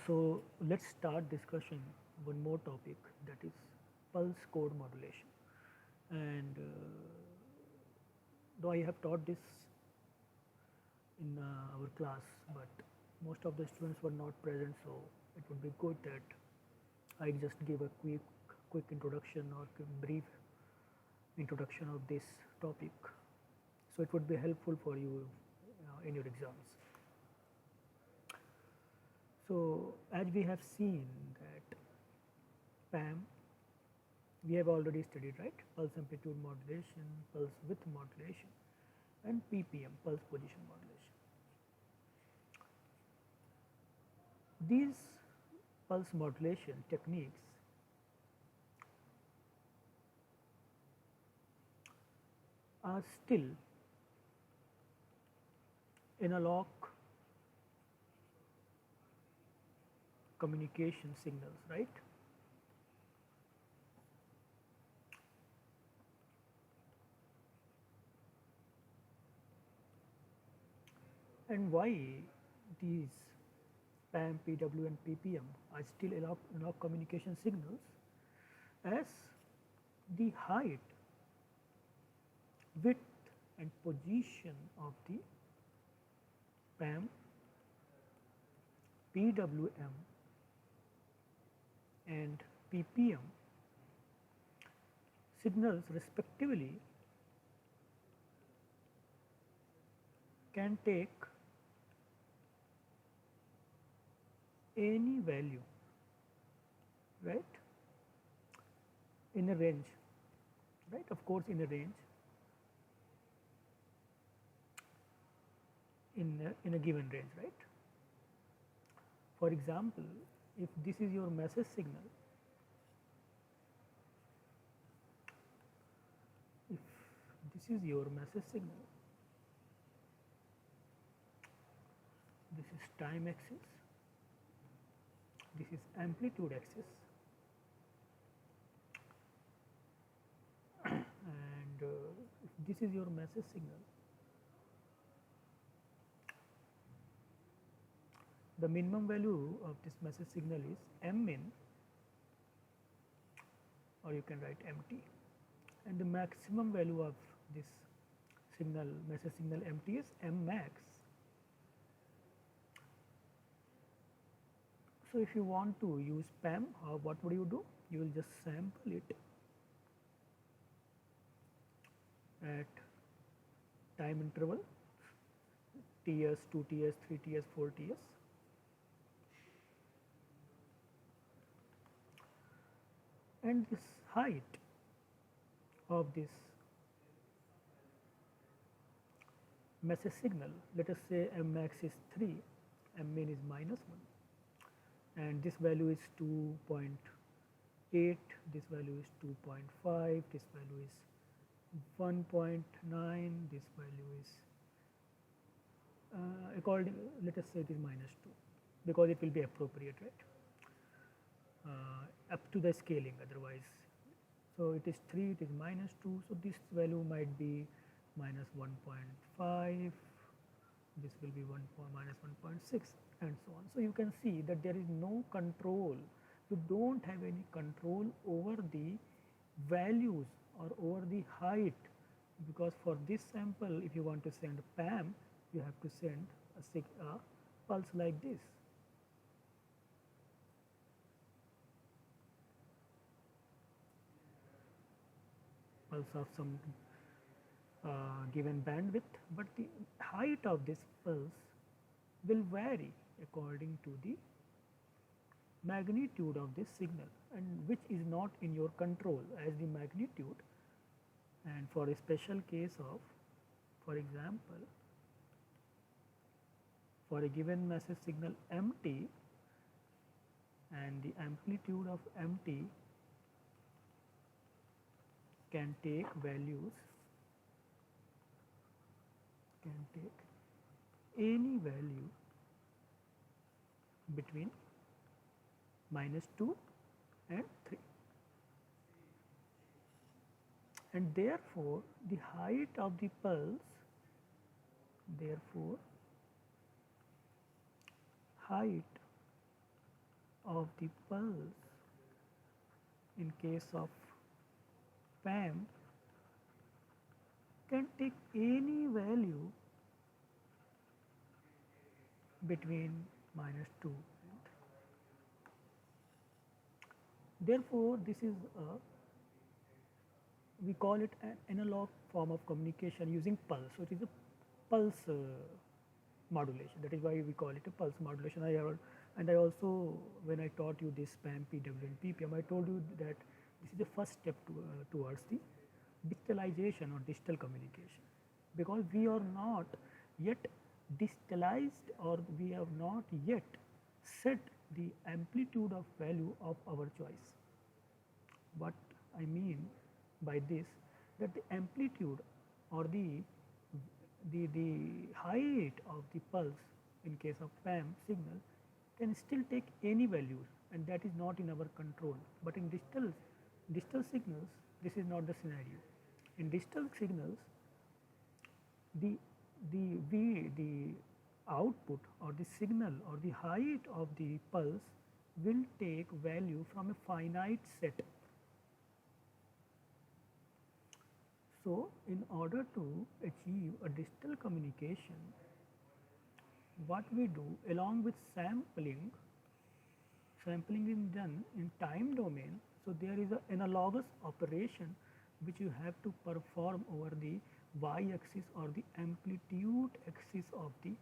So let's start discussion one more topic, that is pulse code modulation. And though I have taught this in our class, but most of the students were not present, so it would be good that I just give a quick introduction or brief introduction of this topic. So it would be helpful for you in your exams. So as we have seen that PAM we have already studied, right? Pulse amplitude modulation, pulse width modulation, and PPM, pulse position modulation. These pulse modulation techniques are still analog communication signals, right? And why these PAM, PW, and PPM are still analog communication signals? As the height, width, and position of the PAM, PWM, and PPM signals respectively can take any value, right, in a range, right, of course in a range, in a given range, right. For example, if this is your message signal, if this is your message signal, this is time axis, this is amplitude axis, and if this is your message signal, the minimum value of this message signal is m min, or you can write mt, and the maximum value of this signal, message signal mt, is m max. So if you want to use PAM, what would you do? You will just sample it at time interval Ts, 2Ts, 3Ts, 4Ts, and this height of this message signal, let us say m max is 3, m min is -1, and this value is 2.8, this value is 2.5, this value is 1.9, this value is according, let us say it is -2, because it will be appropriate, right, up to the scaling, otherwise. So it is 3, it is -2, so this value might be -1.5, this will be -1.6, and so on. So you can see that there is no control, you don't have any control over the values or over the height, because for this sample, if you want to send PAM, you have to send a pulse like this. Pulse of some given bandwidth, but the height of this pulse will vary according to the magnitude of this signal, and which is not in your control as the magnitude. And for a special case of, for example, for a given message signal mt, and the amplitude of mt can take values, can take any value between -2 and 3, and therefore the height of the pulse, therefore height of the pulse in case of PAM can take any value between -2 and 3. Therefore, this is we call it an analog form of communication using pulse. So, it is a pulse modulation. That is why we call it a pulse modulation. And I also, when I taught you this PAM, PWM, PPM, I told you that this is the first step towards the digitalization or digital communication, because we are not yet digitalized, or we have not yet set the amplitude of value of our choice. What I mean by this, that the amplitude or the height of the pulse in case of PAM signal can still take any values, and that is not in our control. But in digital signals, this is not the scenario. In digital signals, the output or the signal or the height of the pulse will take value from a finite set. So, in order to achieve a digital communication, what we do along with sampling is done in time domain. So, there is an analogous operation which you have to perform over the y-axis or the amplitude axis of the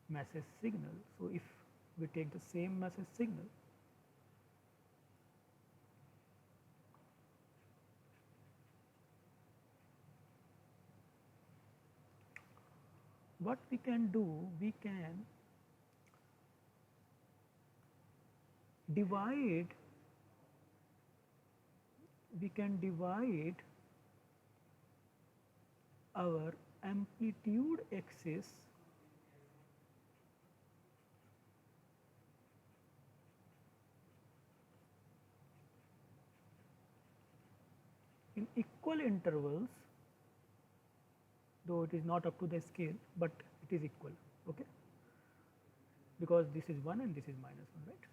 message signal. So, if we take the same message signal, what we can do, we can divide our amplitude axis in equal intervals, though it is not up to the scale, but it is equal, okay, because this is 1 and this is -1, right.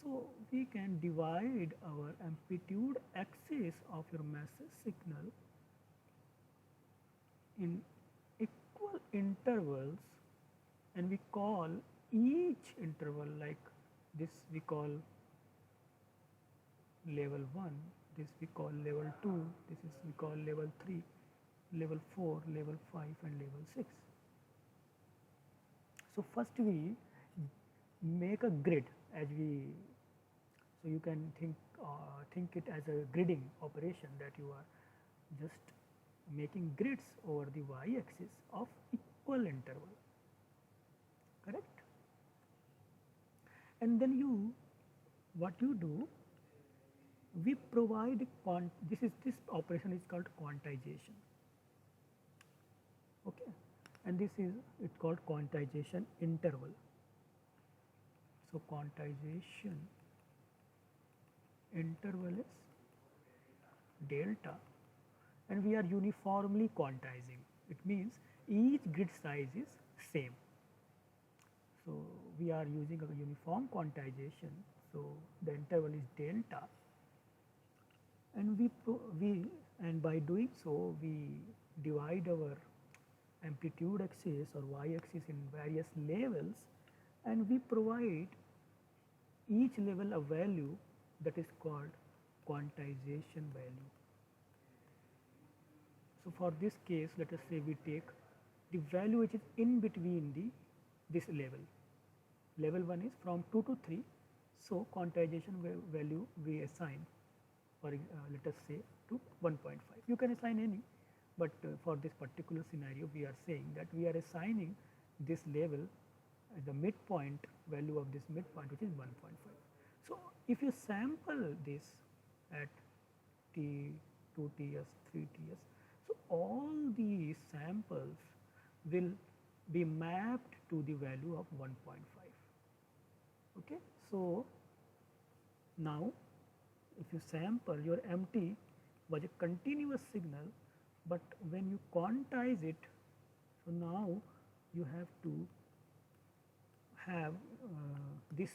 So, we can divide our amplitude axis of your message signal in equal intervals, and we call each interval, like this we call level 1, this we call level 2, this is we call level 3, level 4, level 5 and level 6. So, first we make a grid, as we, so you can think it as a gridding operation, that you are just making grids over the y-axis of equal interval, correct. And then what you do, we provide this operation is called quantization, okay, and this is it's called quantization interval. So, quantization interval is delta, and we are uniformly quantizing. It means each grid size is same. So, we are using a uniform quantization. So, the interval is delta, and and by doing so, we divide our amplitude axis or y-axis in various levels, and we provide each level a value that is called quantization value. So, for this case, let us say we take the value which is in between this level. Level 1 is from 2 to 3. So, quantization value we assign, for let us say to 1.5. You can assign any, but for this particular scenario, we are saying that we are assigning this level the midpoint value of this midpoint, which is 1.5. So, if you sample this at t, 2ts, 3ts, so all these samples will be mapped to the value of 1.5. Okay. So, now if you sample, your MT was a continuous signal, but when you quantize it, so now you have to have this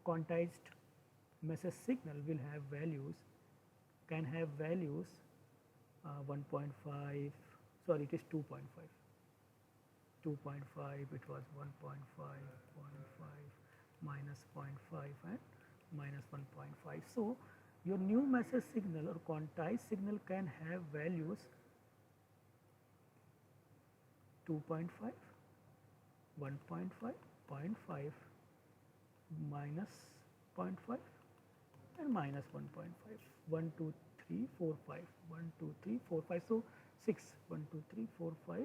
quantized message signal will have values, can have values 1.5, sorry it is 2.5, 2.5, it was 1.5, 0.5, minus 0.5 and minus 1.5. So, your new message signal or quantized signal can have values 2.5, 1.5, 0.5, minus 0.5 and minus 1.5, 1, 2, 3, 4, 5, 1, 2, 3, 4, 5. So, 6, 1, 2, 3, 4, 5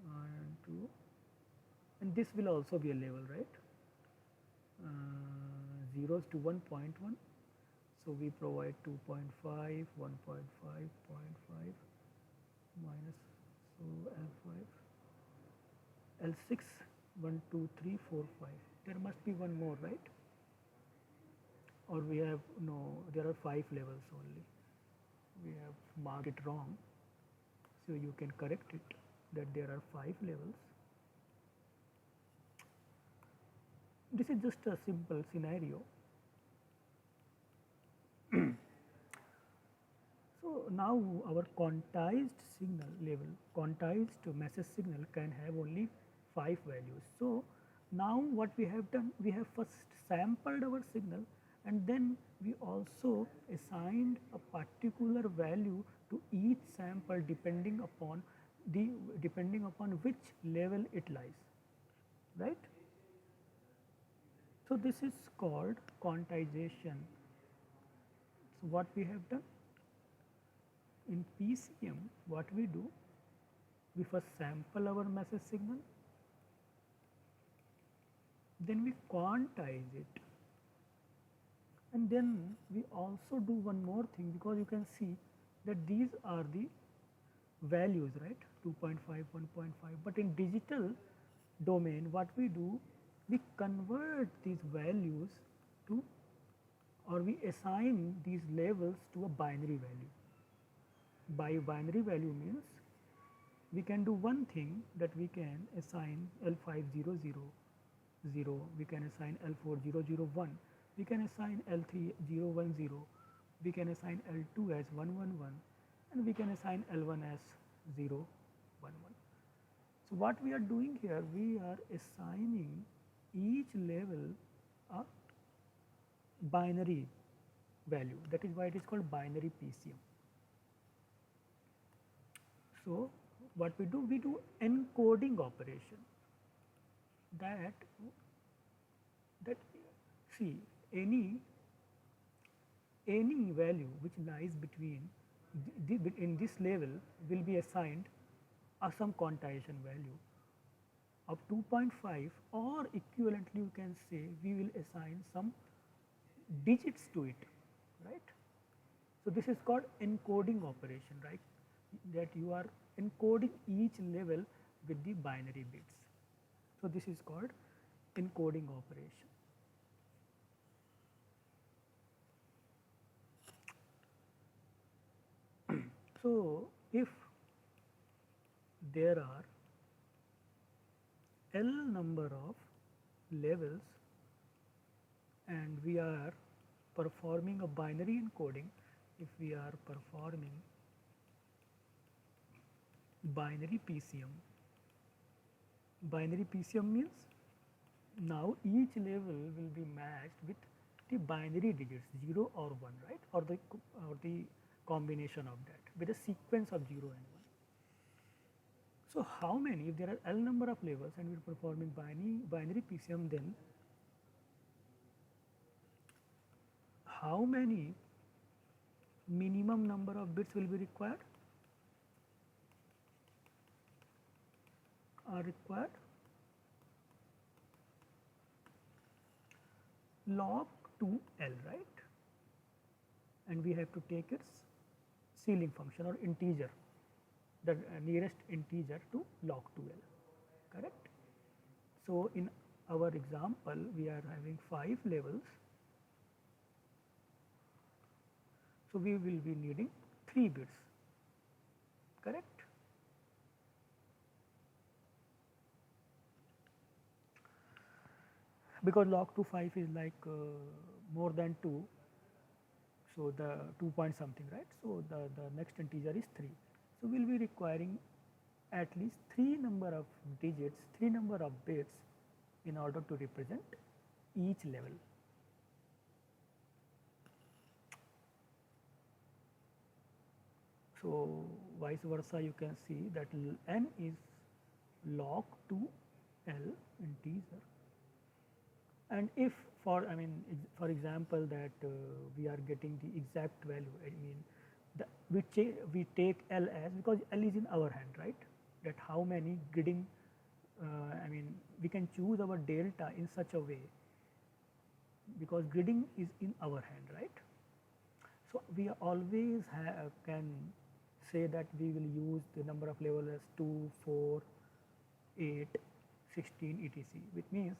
and 2, and this will also be a level, right? Zeros to 1.1. So, we provide 2.5, 1.5, 0.5 minus, so L5, L6, 1, 2, 3, 4, 5. There must be one more, right? Or we have, no, there are 5 levels only. We have marked it wrong. So, you can correct it that there are 5 levels. This is just a simple scenario. So, now our quantized signal level, quantized message signal can have only 5 values. So, now what we have done, we have first sampled our signal and then we also assigned a particular value to each sample depending upon which level it lies, right. So, this is called quantization. So, what we have done in PCM, what we do, we first sample our message signal, then we quantize it, and then we also do one more thing, because you can see that these are the values, right, 2.5, 1.5, but in digital domain what we do, we convert these values to, or we assign these levels to a binary value. By binary value means we can do one thing, that we can assign L500, we can assign L4001, we can assign L3010, we can assign L2 as 111, and we can assign L1 as 011. So, what we are doing here, we are assigning each level a binary value, that is why it is called binary PCM. So, what we do encoding operation, that see any value which lies between in this level will be assigned some quantization value of 2.5, or equivalently you can say we will assign some digits to it, right. So, this is called encoding operation, right, that you are encoding each level with the binary bits. So, this is called encoding operation. So, if there are L number of levels and we are performing a binary encoding, if we are performing binary PCM means now each level will be matched with the binary digits 0 or 1, right, or the combination of that with a sequence of 0 and 1. So, how many, if there are L number of levels and we are performing binary PCM, then how many minimum number of bits will be required? Are required log 2L, right, and we have to take its ceiling function or integer, the nearest integer to log 2L, correct. So, in our example we are having 5 levels, so we will be needing 3 bits, correct. because log to 5 is like more than 2, so the 2 point something, right? So the next integer is 3. So we will be requiring at least 3 number of digits, 3 number of bits in order to represent each level. So vice versa, you can see that n is log to L integer, and if for for example that we are getting the exact value, we take L as, because L is in our hand, right? That how many gridding, we can choose our delta in such a way, because gridding is in our hand, right? So we always can say that we will use the number of levels as 2, 4, 8, 16 etc, which means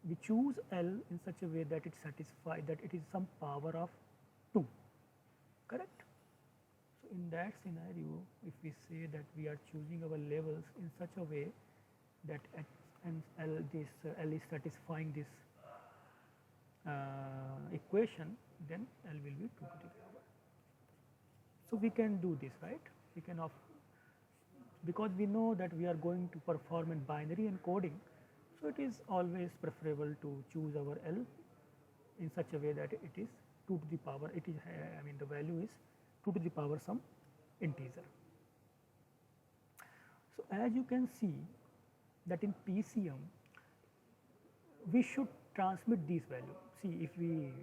we choose L in such a way that it satisfies that it is some power of 2, correct? So in that scenario, if we say that we are choosing our levels in such a way that L is satisfying this equation, then L will be 2 to the power. So we can do this, right? We can because we know that we are going to perform in binary encoding, so it is always preferable to choose our L in such a way that it is 2 to the power, it is the value is 2 to the power some integer. So as you can see that in PCM we should transmit these values. See, if we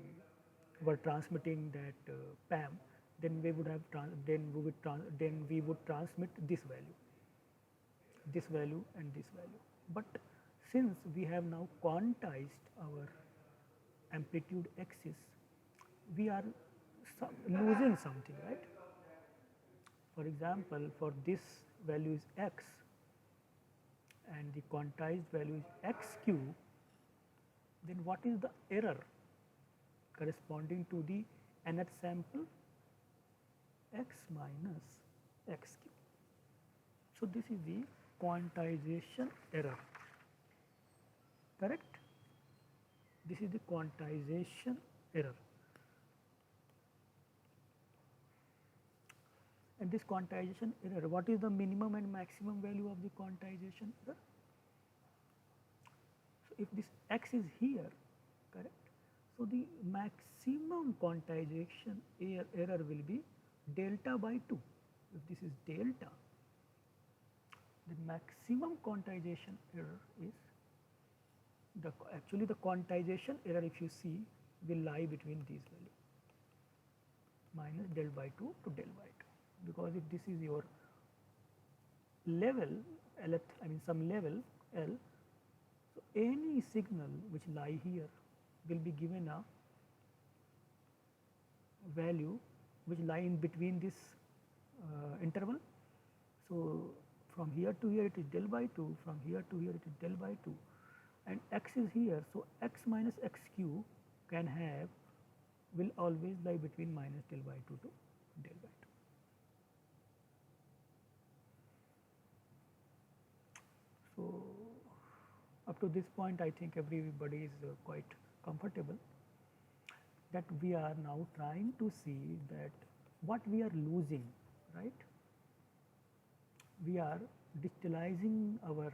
were transmitting that PAM, then we would have then we would transmit this value and this value. But since we have now quantized our amplitude axis, we are losing something, right? For example, for this value is x and the quantized value is x cube, then what is the error corresponding to the nth sample? X minus x cube. So this is the quantization error, correct? This is the quantization error, and this quantization error, what is the minimum and maximum value of the quantization error? So if this x is here, correct, so the maximum quantization error will be delta by 2. If this is delta, the maximum quantization error is actually the quantization error, if you see, will lie between these values, minus del by 2 to del by 2, because if this is your level some level L, so any signal which lie here will be given a value which lie in between this interval. So from here to here it is del by 2, from here to here it is del by 2, and x is here, so x minus x cube will always lie between minus del by 2 to del by 2. So up to this point I think everybody is quite comfortable that we are now trying to see that what we are losing, right? We are digitalizing our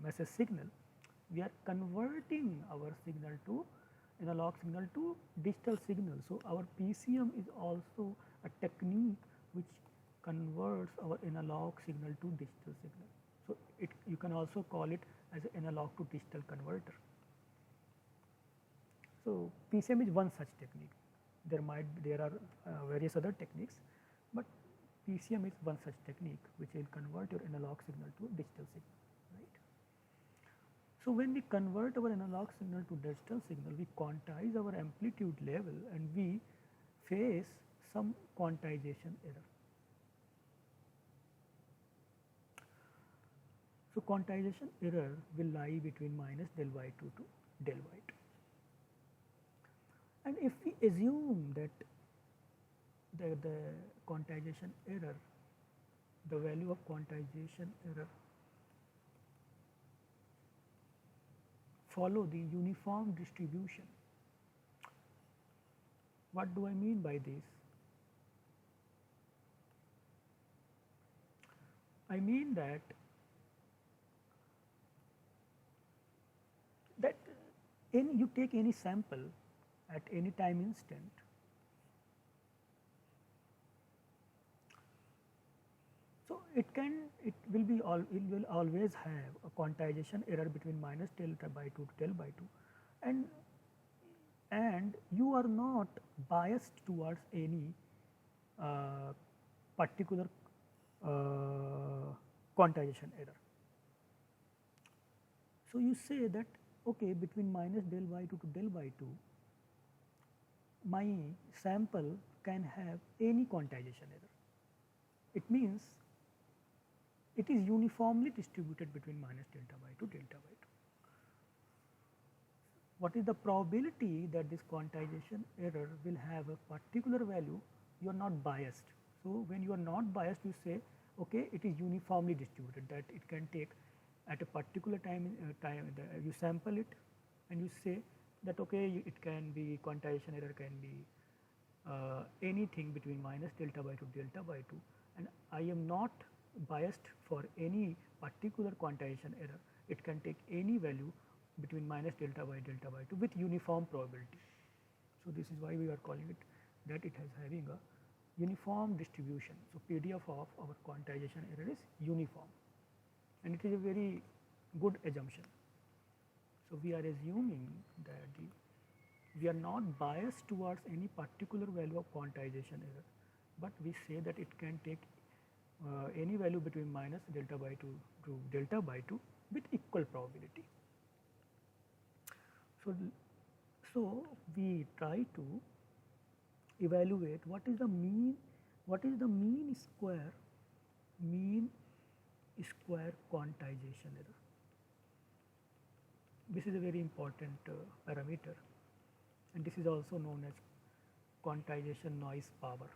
message signal, we are converting our signal to analog signal to digital signal. So our PCM is also a technique which converts our analog signal to digital signal. So you can also call it as an analog to digital converter. So PCM is one such technique. There are various other techniques, but PCM is one such technique which will convert your analog signal to digital signal, right? So when we convert our analog signal to digital signal, we quantize our amplitude level and we face some quantization error. So quantization error will lie between minus del by 2 to del by 2. And if we assume that the quantization error, the value of quantization error follow the uniform distribution. What do I mean by this? I mean that you take any sample at any time instant, so it will always have a quantization error between minus delta by 2 to del by 2, and you are not biased towards any particular quantization error. So you say that okay, between minus del by 2 to del by 2, my sample can have any quantization error. It means it is uniformly distributed between minus delta by 2 delta by 2. What is the probability that this quantization error will have a particular value? You are not biased. So when you are not biased, you say okay, it is uniformly distributed, that it can take at a particular time you sample it and you say that okay, it can be quantization error can be anything between minus delta by 2 delta by 2, and I am not biased for any particular quantization error. It can take any value between minus delta by 2 with uniform probability. So this is why we are calling it that it has having a uniform distribution. So PDF of our quantization error is uniform, and it is a very good assumption. So we are assuming that we are not biased towards any particular value of quantization error, but we say that it can take any value between minus delta by 2 to delta by 2 with equal probability. So we try to evaluate what is the mean square quantization error. This is a very important parameter, and this is also known as quantization noise power,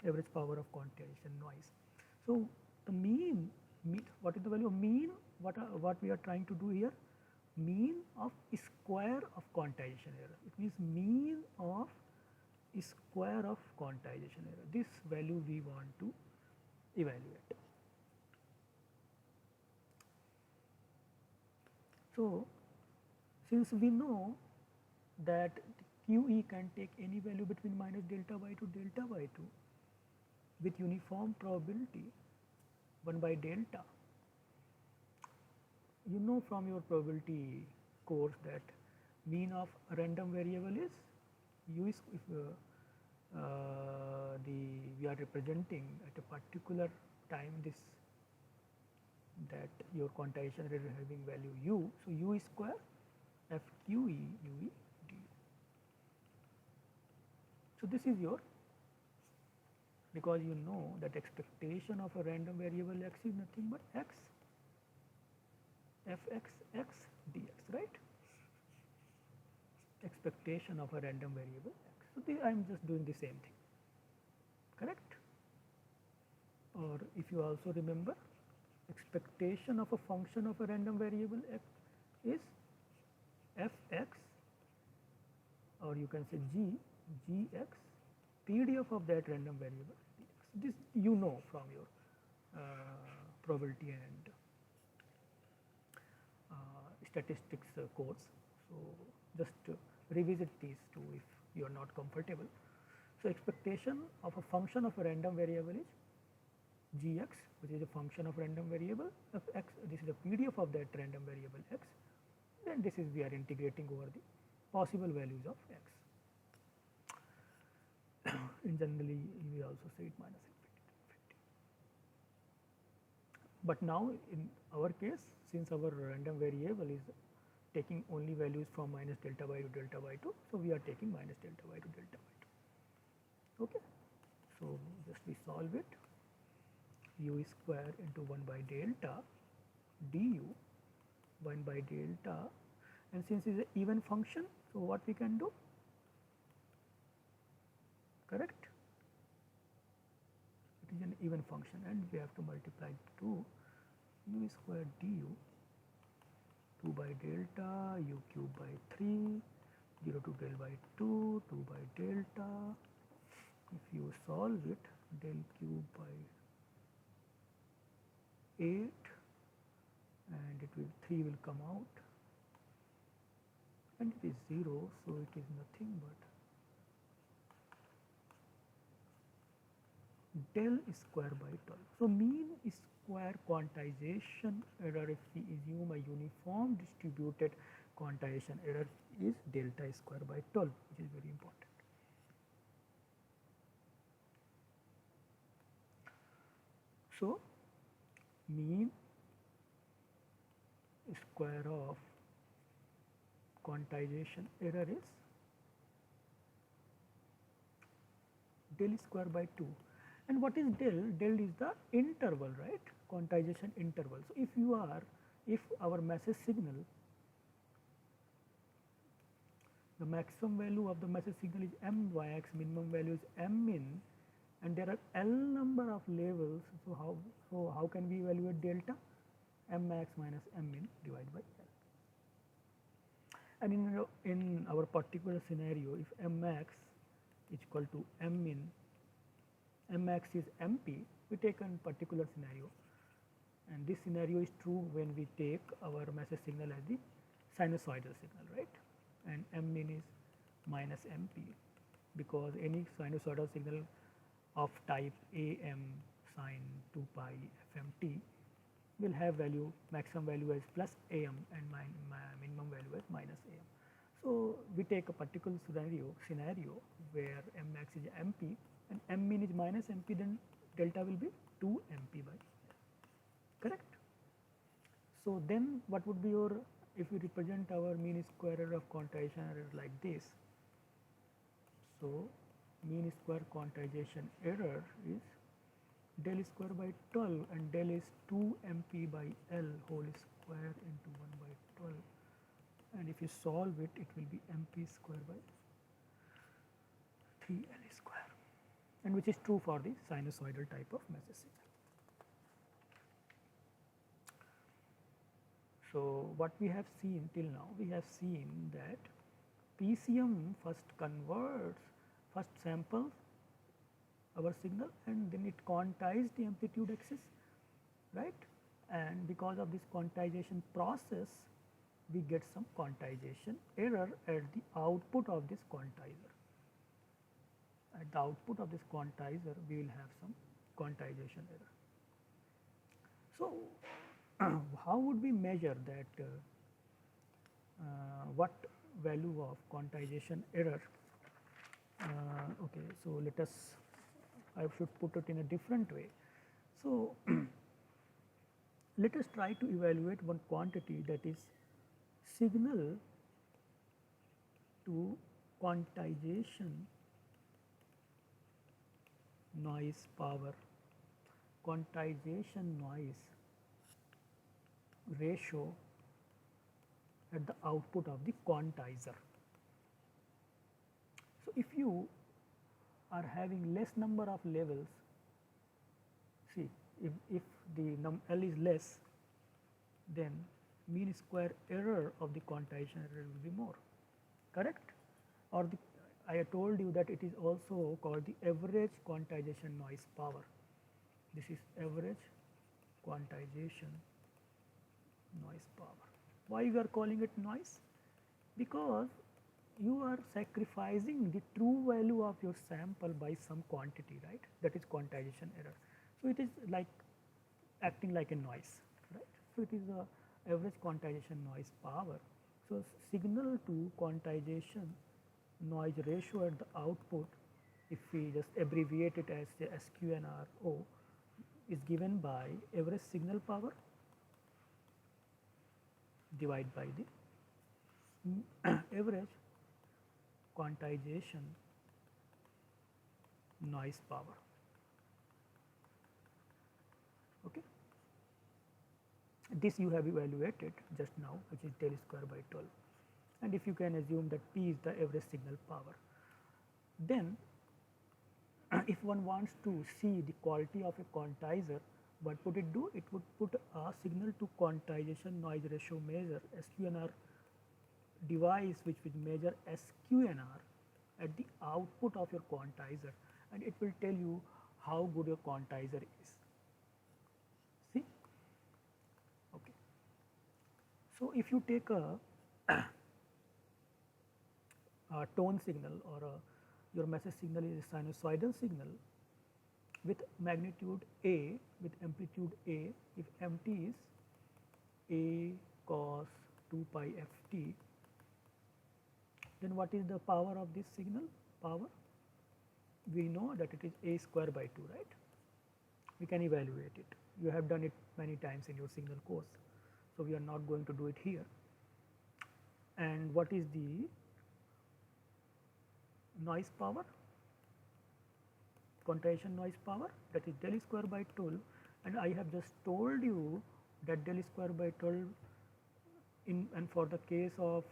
average power of quantization noise. So the mean, what is the value of mean? What we are trying to do here? Mean of square of quantization error. It means mean of square of quantization error. This value we want to evaluate. So since we know that QE can take any value between minus delta by 2 delta by 2 with uniform probability 1 by delta, you know from your probability course that mean of a random variable is u is if we are representing at a particular time this that your quantization error is having value u, so u is square FQE UE du. So this is your, because you know that expectation of a random variable x is nothing but x fx x dx, right? Expectation of a random variable x. So I am just doing the same thing, correct? Or if you also remember, expectation of a function of a random variable x is fx, or you can say gx PDF of that random variable dx. This you know from your probability and statistics course. So just revisit these two if you are not comfortable. So expectation of a function of a random variable is gx, which is a function of random variable of x. This is the PDF of that random variable x. Then this is we are integrating over the possible values of x. In generally we also say it minus infinity. But now in our case, since our random variable is taking only values from minus delta by 2 delta by 2, so we are taking minus delta by 2 delta by 2. Okay. So just we solve it. U is square into 1 by delta du 1 by delta, and since it is an even function, so what we can do, correct, it is an even function and we have to multiply 2 u square du 2 by delta u cube by 3, 0 to del by 2, 2 by delta. If you solve it, del cube by 8 and it will 3 will come out and it is 0, so it is nothing but del square by 12. So, mean square quantization error, if we assume a uniform distributed quantization error, is delta square by 12, which is very important. So, mean square of quantization error is del square by 2. And what is del? Del is the interval, right? Quantization interval. So, if our message signal, the maximum value of the message signal is m max, minimum value is m min, and there are L number of levels. So how can we evaluate delta? M max minus m min divided by L. And in our particular scenario, if m max is equal to m min, m max is mp, we take a particular scenario, and this scenario is true when we take our message signal as the sinusoidal signal, right? And m min is minus mp, because any sinusoidal signal of type am sine 2 pi fmt will have value, maximum value as plus am and minimum value as minus am. So, we take a particular scenario where m max is mp and m min is minus mp, then delta will be 2 mp by L, correct? So, then what would be your, if we represent our mean square error of quantization error like this. So, mean square quantization error is del square by 12 and del is 2 mp by L whole square into 1 by 12, and if you solve it, it will be mp square by 3L square, and which is true for the sinusoidal type of message signal. So, what we have seen till now, we have seen that PCM first samples our signal and then it quantized the amplitude axis, right? And because of this quantization process, we get some quantization error at the output of this quantizer. At the output of this quantizer, we will have some quantization error. So, how would we measure that what value of quantization error? Okay, so let us, I should put it in a different way. So, let us try to evaluate one quantity, that is signal to quantization noise power, quantization noise ratio at the output of the quantizer. So, if you are having less number of levels, see if the L is less, then mean square error of the quantization error will be more, correct? Or I told you that it is also called the average quantization noise power. This is average quantization noise power. Why we are calling it noise? Because you are sacrificing the true value of your sample by some quantity, right? That is quantization error. So, it is like acting like a noise, right? So, it is the average quantization noise power. So, signal to quantization noise ratio at the output, if we just abbreviate it as the SQNRO, is given by average signal power divided by the average quantization noise power. Okay. This you have evaluated just now, which is del square by 12, and if you can assume that P is the average signal power, then if one wants to see the quality of a quantizer, What would it do? It would put a signal to quantization noise ratio measure SQNR device which will measure SQNR at the output of your quantizer, and it will tell you how good your quantizer is. See? Okay. So, if you take a tone signal or your message signal is a sinusoidal signal with magnitude A with amplitude A, if mt is A cos 2 pi ft, then what is the power of this signal? Power, we know that it is A square by 2, right? We can evaluate it. You have done it many times in your signal course, so we are not going to do it here. And what is the noise power? Quantization noise power, that is del square by 12, and I have just told you that del square by 12 and for the case of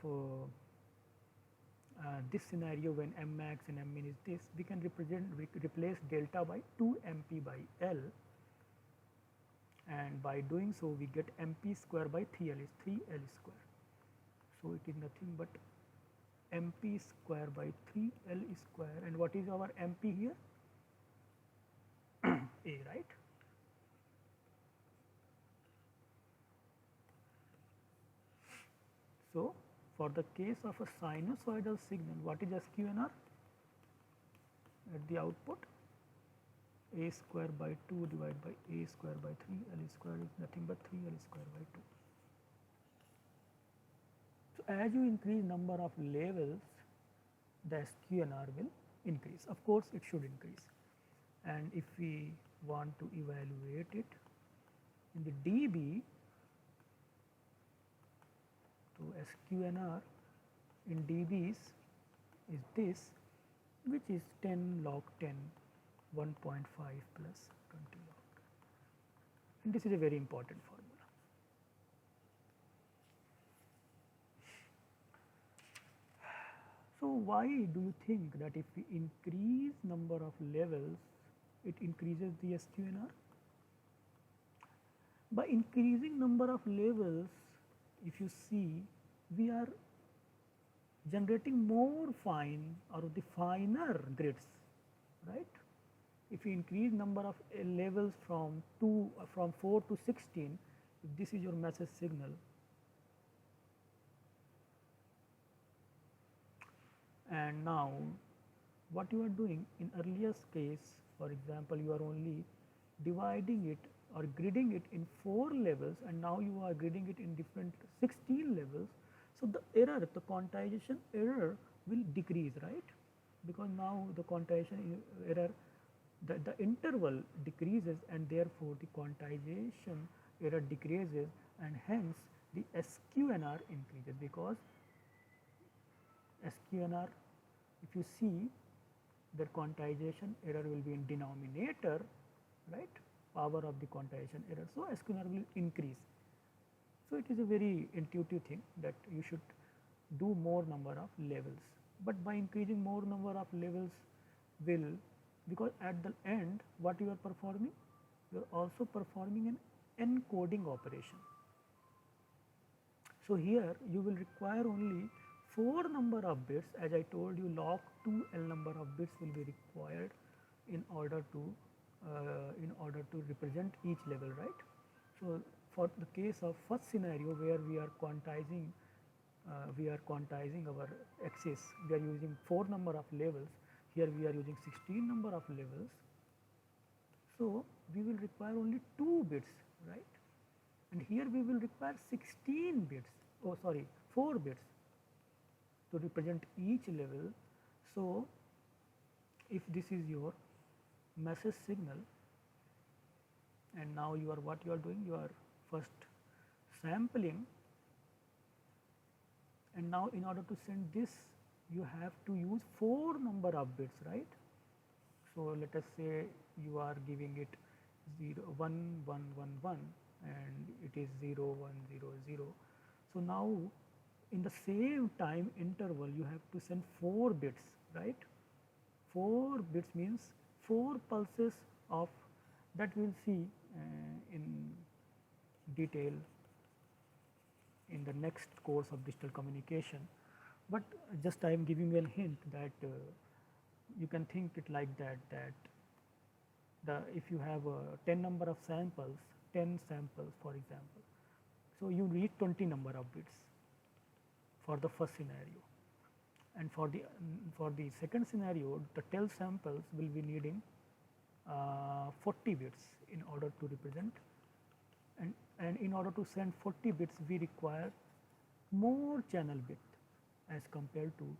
this scenario when m max and m min is this, we can replace delta by 2 mp by L, and by doing so we get mp square by 3L is 3L square. So, it is nothing but mp square by 3L square, and what is our mp here? A, right? So, for the case of a sinusoidal signal, what is SQNR at the output? A square by 2 divided by A square by 3L square is nothing but 3L square by 2. So, as you increase number of levels, the SQNR will increase. Of course, it should increase. And if we want to evaluate it in the dB, so SQNR in dBs is this, which is 10 log 10, 1.5 plus 20 log, and this is a very important formula. So, why do you think that if we increase number of levels, it increases the SQNR? By increasing number of levels, if you see, we are generating more fine or the finer grids, right? If you increase number of levels from 4 to 16, if this is your message signal, and now what you are doing in earlier case, for example, you are only dividing it or gridding it in 4 levels, and now you are gridding it in different 16 levels. So, the error, the quantization error will decrease, right? Because now the quantization error, the interval decreases, and therefore the quantization error decreases, and hence the SQNR increases, because SQNR, if you see, the quantization error will be in denominator, right? Power of the quantization error. So, SQNR will increase. So, it is a very intuitive thing that you should do more number of levels, but by increasing more number of levels will, because at the end what you are performing? You are also performing an encoding operation. So, here you will require only 4 number of bits, as I told you, log 2L number of bits will be required in order to represent each level, right? So, for the case of first scenario where we are quantizing our axis, we are using 4 number of levels. Here we are using 16 number of levels. So, we will require only 2 bits, right? And here we will require 16 bits, 4 bits to represent each level. So, if this is your message signal, and now what you are doing, you are first sampling, and now in order to send this you have to use 4 number of bits, right? So, let us say you are giving it 0 1 1 1 1 and it is 0 1 0 0. So, now in the same time interval you have to send 4 bits, right? 4 bits means 4 pulses of that, we will see in detail in the next course of digital communication, but just I am giving you a hint that you can think it like that if you have 10 number of samples, 10 samples for example, so you need 20 number of bits for the first scenario, and for the second scenario the 12 samples will be needing 40 bits in order to represent, and in order to send 40 bits we require more channel bit as compared to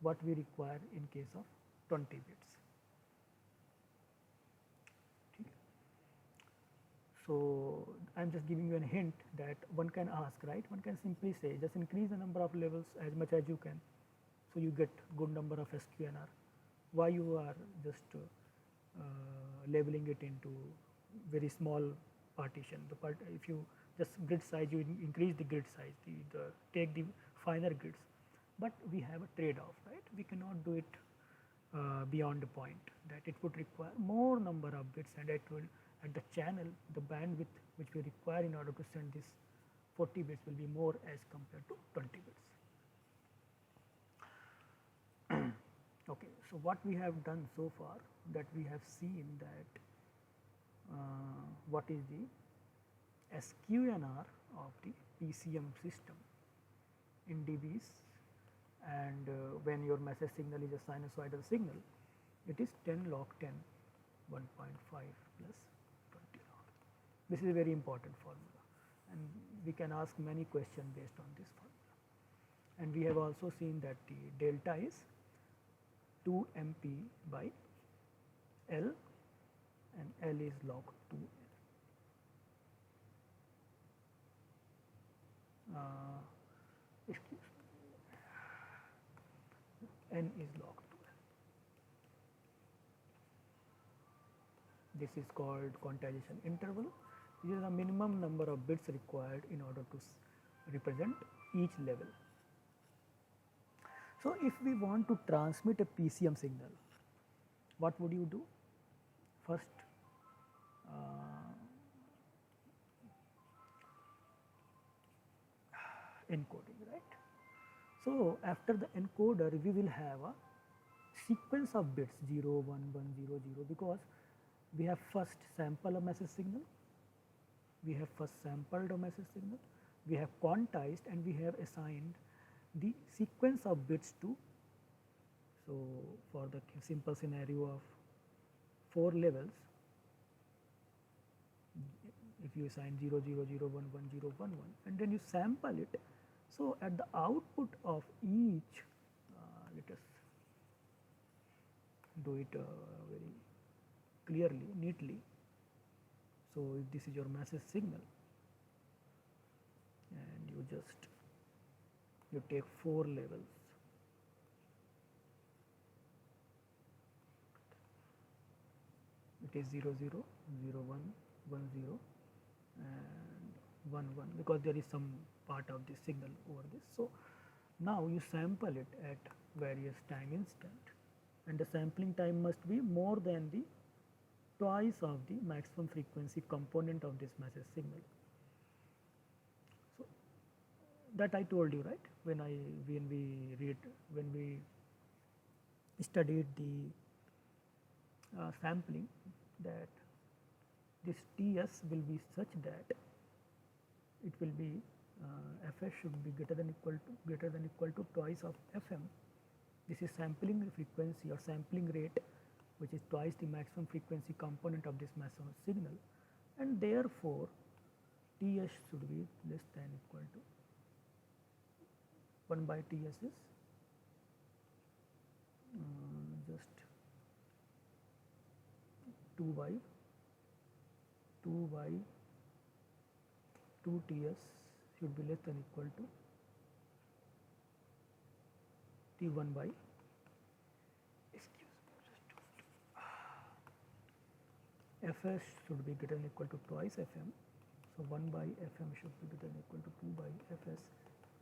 what we require in case of 20 bits. So I am just giving you a hint that one can ask, right? One can simply say just increase the number of levels as much as you can, so you get good number of SQNR. Why you are just labeling it into very small partition? If you just grid size, you increase the grid size, take the finer grids, but we have a trade-off, right? We cannot do it beyond the point that it would require more number of bits, and it will at the channel the bandwidth which we require in order to send this 40 bits will be more as compared to 20 bits. Okay, so what we have done so far, that we have seen that what is the SQNR of the PCM system in dBs, and when your message signal is a sinusoidal signal, it is 10 log 10 1.5 plus 20 log. This is a very important formula, and we can ask many questions based on this formula. And we have also seen that the delta is 2 MP by L, and L is log 2N. Excuse me, N is log 2N. This is called quantization interval. This is the minimum number of bits required in order to represent each level. So if we want to transmit a PCM signal, what would you do? First, encoding, right? So after the encoder, we will have a sequence of bits 0, 1, 1, 0, 0, because we have first sample a message signal, we have first sampled a message signal, we have quantized, and we have assigned the sequence of bits to. So for the simple scenario of 4 levels, if you assign 0, 0, 0, 1, 1, 0, 1, 1, and then you sample it, so at the output of each, let us do it very clearly, neatly. So if this is your message signal, and you take 4 levels, it is 0, 0, 0, 1, 1, 0, and 1, 1, because there is some part of the signal over this. So now you sample it at various time instant, and the sampling time must be more than the twice of the maximum frequency component of this message signal. So that I told you, right, when we studied the sampling, that this Ts will be such that it will be Fs should be greater than equal to twice of Fm. This is sampling frequency or sampling rate, which is twice the maximum frequency component of this message signal, and therefore Ts should be less than equal to 1 by Ts is just 2 by 2 Ts should be less than equal to T1 by, Fs should be greater than equal to twice Fm. So 1 by Fm should be greater than equal to 2 by Fs,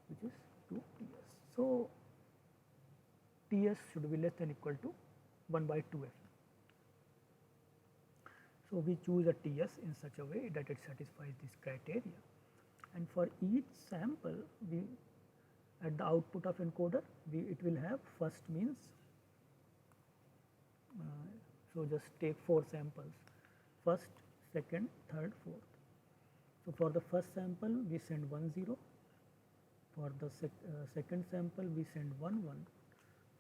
which is 2 Ts. So Ts should be less than equal to 1 by 2 Fm. So, we choose a TS in such a way that it satisfies this criteria, and for each sample we at the output of encoder it will have first means, so just take 4 samples, first, second, third, fourth. So, for the first sample we send 1 0, for the second sample we send 1 1,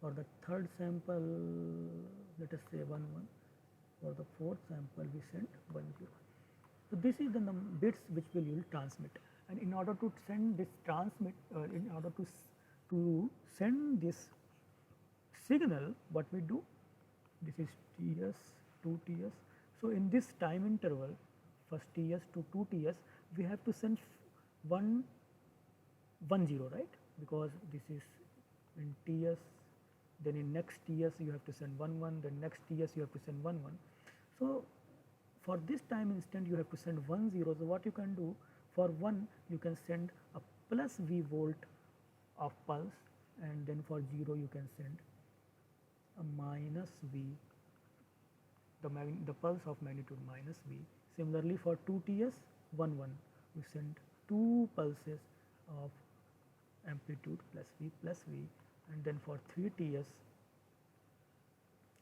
for the third sample let us say 1 1, for the fourth sample we send 1 0. So, this is the bits which we will transmit, and in order to send this in order to send this signal, what we do, this is TS, 2 TS. So, in this time interval, first TS to 2 TS, we have to send 1 1 0, right, because this is in TS, then in next TS you have to send 1 1, then next TS you have to send 1 1. So, for this time instant you have to send 1 0. So, what you can do, for 1 you can send a plus V volt of pulse, and then for 0 you can send a minus V, the pulse of magnitude minus V. Similarly, for 2 TS 1 1 you send 2 pulses of amplitude plus V, and then for 3 TS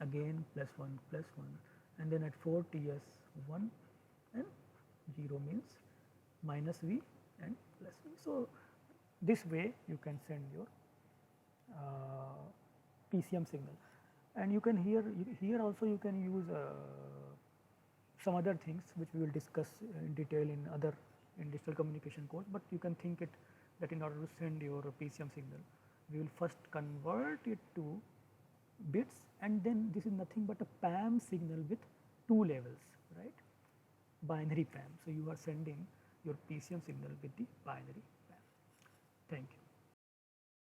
again plus 1, and then at 4 TS 1 and 0 means minus V and plus V. So, this way you can send your PCM signal, and you can here also you can use some other things which we will discuss in detail in digital communication course, but you can think it that in order to send your PCM signal, we will first convert it to bits, and then this is nothing but a PAM signal with 2 levels, right, binary PAM. So, you are sending your PCM signal with the binary PAM. Thank you.